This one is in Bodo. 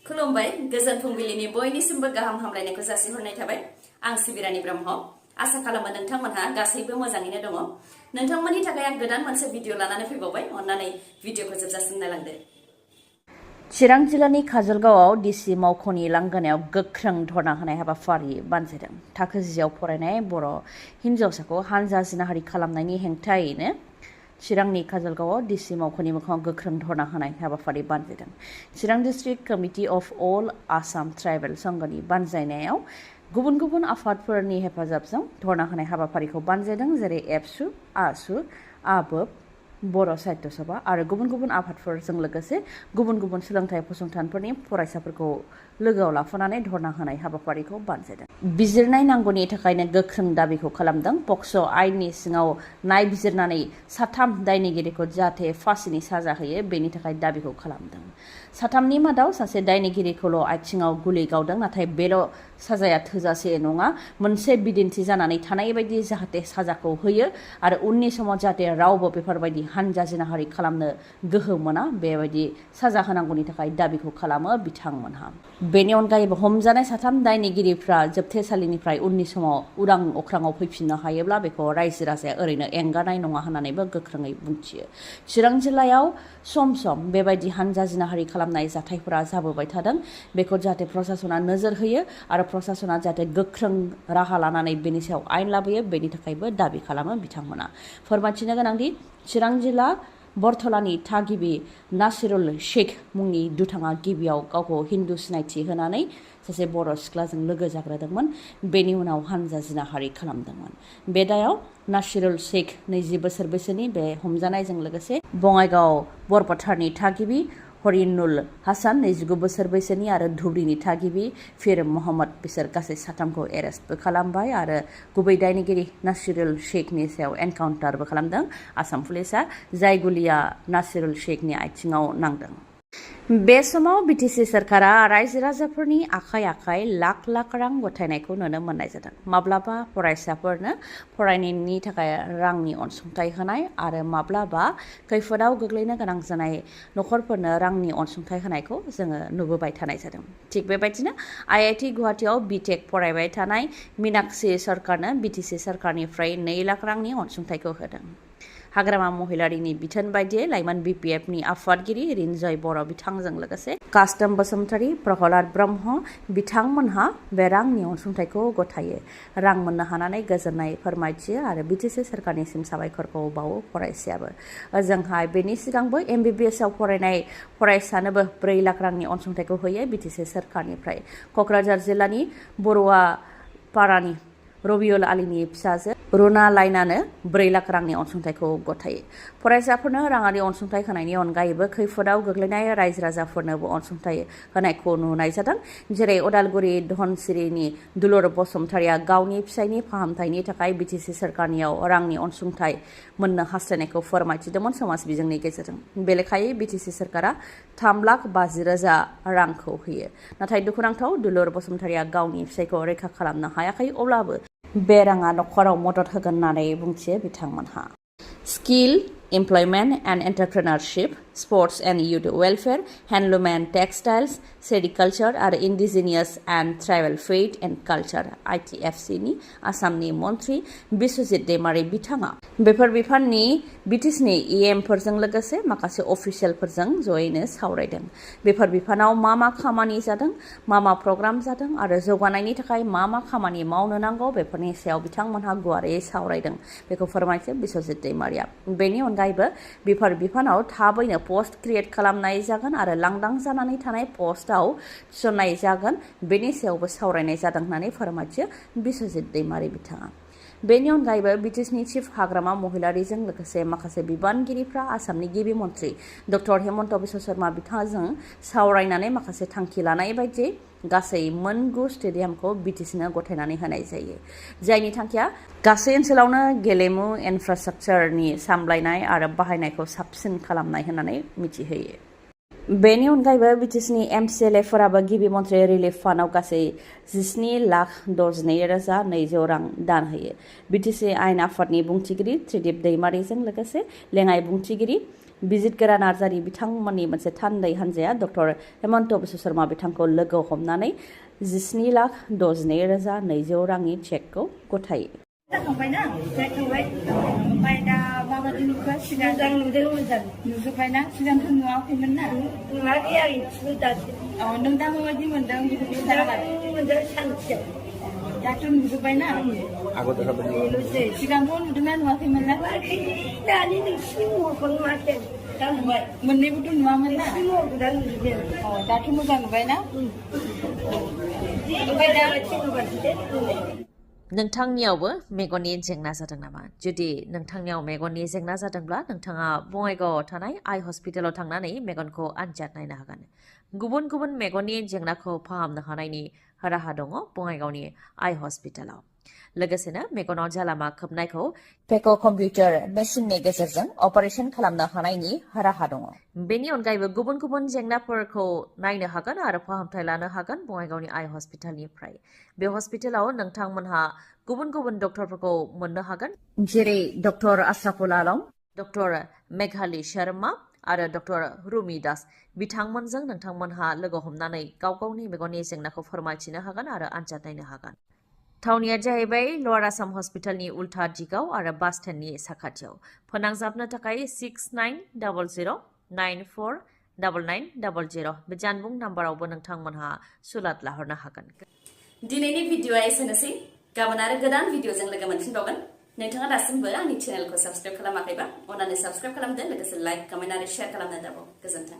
खुलुमबाय गोजोन फुंबिलिनि बयनिसिमबो गाहाम हामलायनायखौ जासिहरनाय थाबाय आं सिबिरानि ब्रह्म आसा खालामो नोंथांमोनहा गासैबो मोजाङैनो दङ नोंथांमोननि थाखाय आं गोदान मोनसे भिडिअ लानानै फैबावबाय अन्नानै भिडिअखौ जोबजासिम नायलांदो चिरां जिल्लानि काजलगावआव डिसि मावख'नि लांगोनायाव गोख्रों धर्ना होनाय हाबाफारि बानजायदों थाखो 10आव फरायनाय बर' हिन्जावसाखौ हानजा जिनाहारि खालामनायनि हेंथायैनो चिरांनि काजलगावआव डिसि मावख'नि मोखाङाव गोख्रों धर्ना होनाय हाबाफारि बानजायदों Chirang district committee of all Assam tribal संघनि बानजायनायाव गुबुन गुबुन आफादफोरनि हेफाजाबजों धर्ना होनाय हाबाफारिखौ बानजायदों जेरै एबसु आसु आबोब बर' साहित्य सभा आरो गुबुन गुबुन आफादफोरजों लोगोसे गुबुन गुबुन सोलोंथाइ फसंथानफोरनि फरायसाफोरखौ लोगोआव लाफानानै धर्ना होनाय हाबाफारिखौ बानजायदों बिजिरनाय नांगौनि थाखायनो गोख्रों दाबिखौ खालामदों पक्स' आयेननि सिङाव नायबिजिरनानै साथाम दायनिगिरिखौ जाहाथे फासिनि साजा होयो बेनि थाखाय दाबिखौ खालामदों साथामनि मादाव सासे दायनिगिरिखौल' आथिङाव गुलि गावदों नाथाय बेल' साजाया थोजासे नङा मोनसे बिदिन्थि जानानै थानाय बायदि जाहाथे साजाखौ होयो आरो उननि समाव जाहाथे रावबो बेफोरबायदि हानजा जिनाहारि खालामनो गोहो मोना बेबायदि साजा होनांगौनि थाखाय दाबिखौ खालामो बिथांमोनहा बेनि अनगायैबो हमजानाय साथाम दायनिगिरिफ्रा जोबथेसालिनिफ्राय उननि समाव उदां अख्राङाव फैफिननो हायोब्ला बेखौ रायजो राजाया ओरैनो एंगारनाय नङा होननानैबो गोख्रोङै बुंथियो चिरां जिल्लायाव सम सम बेबायदि हानजा जिनाहारि खालामनाय जाथायफोरा जाबोबाय थादों बेखौ जाहाथे प्रशासना नोजोर होयो आरो प्रशासना जाहाथे गोख्रों राहा लानानै बेनि सायाव आयेन लाबोयो बेनि थाखायबो दाबि खालामो बिथांमोना फोरमायथिनो गोनांदि चिरां जिल्ला बरथलानि थागिबि नासिरुल शेख मुंनि दुथाङा गिबियाव गावखौ हिन्दु सिनायथि होनानै सासे बर' सिख्लाजों लोगो जाग्रोदोंमोन बेनि उनाव हानजा जिनाहारि खालामदोंमोन बे दायाव नासिरुल शेख 20 बोसोर बैसोनि बे हमजानायजों लोगोसे बङाइगाव बरपथारनि थागिबि हरिनुल हासान 29 बोसोर बैसोनि आरो धुबरीनि थागिबि फिर मोहम्मद बिसोर गासै साथामखौ एरेस्टबो खालामबाय आरो गुबै दायनिगिरि नासिरुल शेखनि सायाव एनकाउन्टारबो खालामदों आसाम पुलिसा जाय गुलिया नासिरुल शेखनि आथिङाव नांदों बे समाव बिटिसि सरकारा रायजो राजाफोरनि आखाइ आखाइ लाख लाख रां गथायनायखौ नुनो मोननाय जादों माब्लाबा फरायसाफोरनो फरायनायनि थाखाय रांनि अनसुंथाइ होनाय आरो माब्लाबा खैफोदाव गोग्लैनो गोनां जानाय नखरफोरनो रांनि अनसुंथाइ होनायखौ जोङो नुबोबाय थानाय जादों थिग बेबायदिनो आईआईटी गुवाहाटीआव बिटेक फरायबाय थानाय मीनाक्षी सरकारनो बिटिसि सरकारनिफ्राय 2 लाख रांनि अनसुंथाइखौ होदों हाग्रामा महिलारिनि बिथोन बायदियै लाइमोन बिपिएफनि आफादगिरि रिनजय बर' बिथांजों लोगोसे कास्टम बसुमतारी प्रहलाद ब्रह्म बिथांमोनहा बे रांनि अनसुंथाइखौ गथायो रां मोननो हानानै गोजोननाय फोरमायथियो आरो बिटिसि सरकारनिसिम साबायखरखौ बावो फरायसायाबो ओजोंहाय बेनि सिगांबो एमबिबिएसआव फरायनाय फरायसानोबो 4 लाख रांनि अनसुंथाइखौ होयो बिटिसि सरकारनिफ्राय क'क्राझार जिल्लानि बरुवा पारानि रबिउल आलीनि फिसाजो रुना लाइनानो 4 लाख रांनि अनसुंथाइखौ गथायो फरायसाफोरनो राङारि अनसुंथाइ होनायनि अनगायैबो खैफोदाव गोग्लैनाय रायजो राजाफोरनोबो अनसुंथाइ होनायखौ नुनाय जादों जेरै उदालगुरि धनसिरिनि दुलुर बसुमतारीया गावनि फिसायनि फाहामथायनि थाखाय बिटिसि सरकारनियाव रांनि अनसुंथाइ मोननो हास्थायनायखौ फोरमायथिदोंमोन समाज बिजोंनि गेजेरजों बे लेखायै बिटिसि सरकारा 3,50,000 रांखौ होयो नाथाय दुखुनांथाव दुलुर बसुमतारीया गावनि फिसायखौ रैखा खालामनो हायाखै अब्लाबो बे राङा नखराव मदद होगोन होननानै बुंथियो बिथांमोनहा skill employment and entrepreneurship sports and youth welfare handloom and textiles sericulture आरो indigenous and tribal faith and culture आइटिएफसिनि आसामनि मन्त्रि बिस्वजित दैमारी बिथाङा बेफोर बिफाननि बिटिसिनि इएमफोरजों लोगोसे माखासे अफिसियेलफोरजों जयैनो सावरायदों बेफोर बिफानाव मा खामानि जादों मा प्रग्राम जादों आरो जौगानायनि थाखाय मा खामानि मावनो नांगौ बेफोरनि सायाव बिथांमोनहा गुवारै सावरायदों बेखौ फोरमायथियो बिस्वजित दैमारीया बेनि अनगायैबो बेफोर बिफानाव थाबैनो पस्ट क्रिएट खालामनाय जागोन आरो लांदां जानानै थानाय पस्टआव थिसननाय जागोन बेनि सायावबो सावरायनाय जादों होननानै फोरमायथियो बिस्वजित दैमारी बिथाङा बेनि अनगायैबो बिटिसिनि चिफ हाग्रामा महिलारिजों लोगोसे माखासे बिबानगिरिफ्रा आसामनि गिबि मन्त्रि डक्टर हेमन्त बिश्व शर्मा बिथांजों सावरायनानै माखासे थांखि लानाय बायदियै गासै 9 स्टेडियामखौ बिटिसिनो गथायनानै होनाय जायो जायनि थांखिया गासै ओनसोलावनो गेलेमु इनफ्रास्ट्राक्चारनि सामलायनाय आरो बाहायनायखौ साबसिन खालामनाय होननानै मिथिहोयो बेनि अनगायैबो बिटिसिनि एमसिएलएफोराबो गिबि मन्त्रि रिलिफ फान्डआव गासै 17,62,200 रां दान होयो बिटिसि आयेन आफादनि बुंथिगिरि त्रिदिप दैमारीजों लोगोसे लेङाइ बुंथिगिरि बिजितगोरा नार्जारि बिथांमोननि मोनसे थान्दै हान्जाया डक्टर हेमन्त बिश्व शर्मा बिथांखौ लोगो हमनानै 17,62,200 रांनि चेकखौ गथायो। जाखांबायना जाखांबाय ओमफ्राय दा माबायदि नुखो सिगां मोजां नुदों मोजां नुजोब्बायना सिगांथ' नुवाखैमोन ना नुवाखै आं इसेबो दासो नों दा माबायदि मोनदों बेखौ मोनदों सानसे दाथ' नुजोब्बायना सिगांथ' नुदोंना नुवाखैमोन ना दानि नोंसिनि महरखौ नुवाखै दा नुबाय मोननैबोथ' नुवामोन ना महरखौ दा नुजोबबाय दाथ' मोजां नुबायना ओमफ्राय दा नोंथांनियावबो मेगननि जेंना जादों नामा? जुदि नोंथांनियाव मेगननि जेंना जादोंब्ला नोंथाङा बङाइगावआव थानाय आइ हस्पिटालाव थांनानै मेगनखौ आनजाद नायनो हागोन। गुबुन गुबुन मेगननि जेंनाखौ फाहामनो हानायनि राहा दङ बङाइगावनि आइ हस्पिटालाव। लोगोसेनो मेगनाव जालामा खोबनायखौ फेक' कम्पिउटार मेसिननि गेजेरजों अपारेशन खालामनो हानायनि राहा दङ। बेनि अनगायैबो गुबुन गुबुन जेंनाफोरखौ नायनो हागोन आरो फाहामथाय लानो हागोन बङाइगावनि आइ हस्पिटालनिफ्राय। बे हस्पिटालाव नोंथांमोनहा गुबुन गुबुन डक्टरफोरखौ मोननो हागोन, जेरै डक्टर आशराफुल आलम, डक्टर मेघाली शर्मा आरो डक्टर रुमि दास। बिथांमोनजों नोंथांमोनहा लोगो हमनानै गाव गावनि मेगननि जेंनाखौ फोरमायथिनो हागोन आरो आनजाद नायनो हागोन। थावनिया जाहैबाय लवार आसाम हस्पिटालनि उल्था दिगाव आरो बास स्टेन्डनि साखाथियाव। फोनांजाबनो थाखाय 6900949900 बे जानबुं नाम्बारावबो नोंथांमोनहा सुलाद लाहरनो हागोन। दिनैनि भिडिअआ एसेनोसै। गाबोन आरो गोदान भिडिअजों लोगो मोनफिनबावगोन। नोंथाङा दासिमबो आंनि चेनेलखौ साबस्क्राइब खालामाखैबा अन्नानै साबस्क्राइब खालामदो, लोगोसे लाइक, कमेन्ट आरो शेयार खालामनो दाबाव। गोजोन्थों।